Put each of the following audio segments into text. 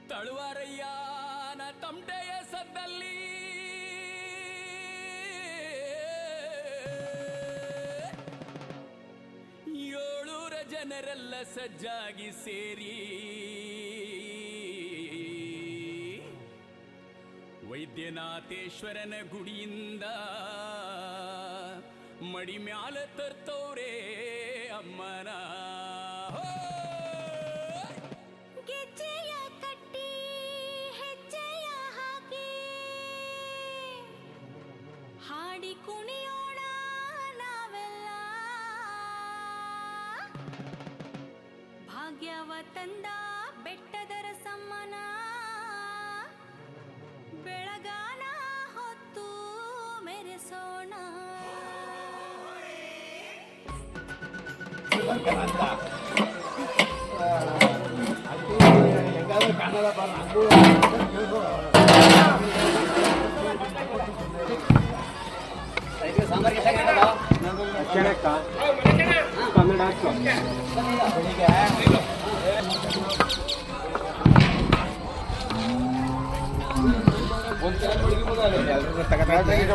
ತಳುವಾರಯ್ಯನ ತಮಟೆಯ ಸದ್ದಲ್ಲಿ ಏಳೂರ ಜನರೆಲ್ಲ ಸಜ್ಜಾಗಿ ಸೇರಿ ವೈದ್ಯನಾಥೇಶ್ವರನ ಗುಡಿಯಿಂದ ಮಡಿ ಮ್ಯಾಲ ತರ್ತವ್ರೆ ಅಮ್ಮನ ಗೆಜ್ಜೆಯ ಕಟ್ಟಿ ಹೆಜ್ಜೆಯ ಹಾಕಿ ಹಾಡಿ ಕುಣಿಯೋಣ ನಾವೆಲ್ಲ ಭಾಗ್ಯವ ತಂದ ಬೆಟ್ಟದರ ಸಮ್ಮನ ಬೆಳಗಾನ ಹೊತ್ತು ಮೆರೆಸೋಣ.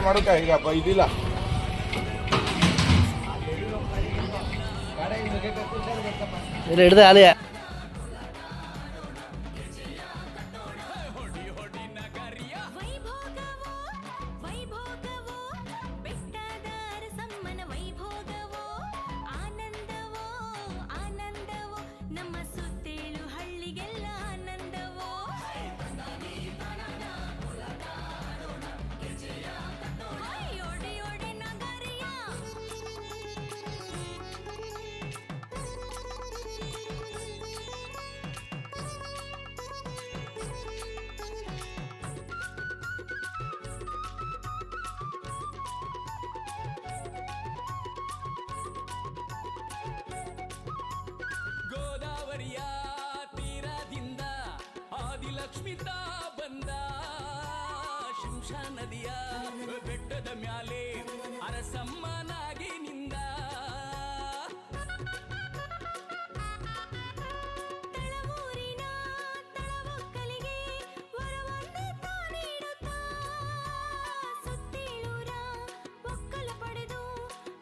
ಮಾಡೋಕ ಈಗ ಇದಿಲ್ಲ ಹಿಡ್ದೆ ಅಲಿಯ ಗೋದಾವರಿಯ ತೀರದಿಂದ ಆದಿಲಕ್ಷ್ಮಿತ ಬಂದ ಶಿಂಷಾ ನದಿಯ ಬೆಟ್ಟದ ಮ್ಯಾಲೆ ಅರಸಮ್ಮನಾಗಿ ನಿಂದ ತಳವೂರಿನ ತಳವಕ್ಕಲಿಗೆ ವರವನ್ನೇ ತಾನೀಡುತ್ತಾ ಸುತ್ತೇಳೂರ ಒಕ್ಕಲ ಪಡೆದು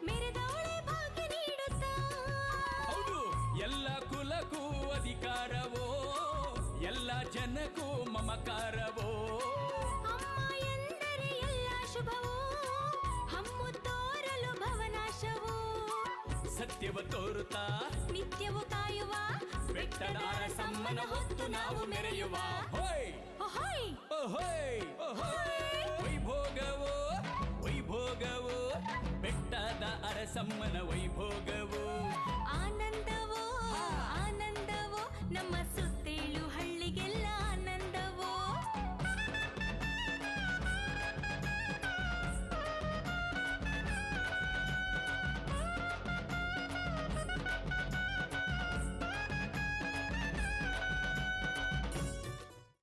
ಮೆರೆದವಳೆ ಭಾಗ್ಯ ನೀಡುತ್ತಾ. ಹೌದು, ಎಲ್ಲ ಕುಲಕ್ಕೂ ಅಧಿಕಾರವೋ, ಎಲ್ಲ ಜನಕ್ಕೂ ಮಮಕಾರವೋ. ಅಮ್ಮ ಎಂದರೆ ಎಲ್ಲ ಶುಭವೋ, ಹಮ್ಮು ತೋರಲು ಭವನಾಶವೋ. ಸತ್ಯವ ತೋರುತ್ತಾ ನಿತ್ಯವು ಕಾಯುವ ಬೆಟ್ಟದ ಅರಸಮ್ಮನ ಹೊತ್ತು ನಾವು ಮೆರೆಯುವ. ಹೋಯ್ ಓಹೋಯ್ ಓಹೋಯ್ ಓಹೋಯ್ ವೈಭೋಗವೋ ವೈಭೋಗವೋ ಬೆಟ್ಟದ ಅರಸಮ್ಮನ ವೈಭೋಗ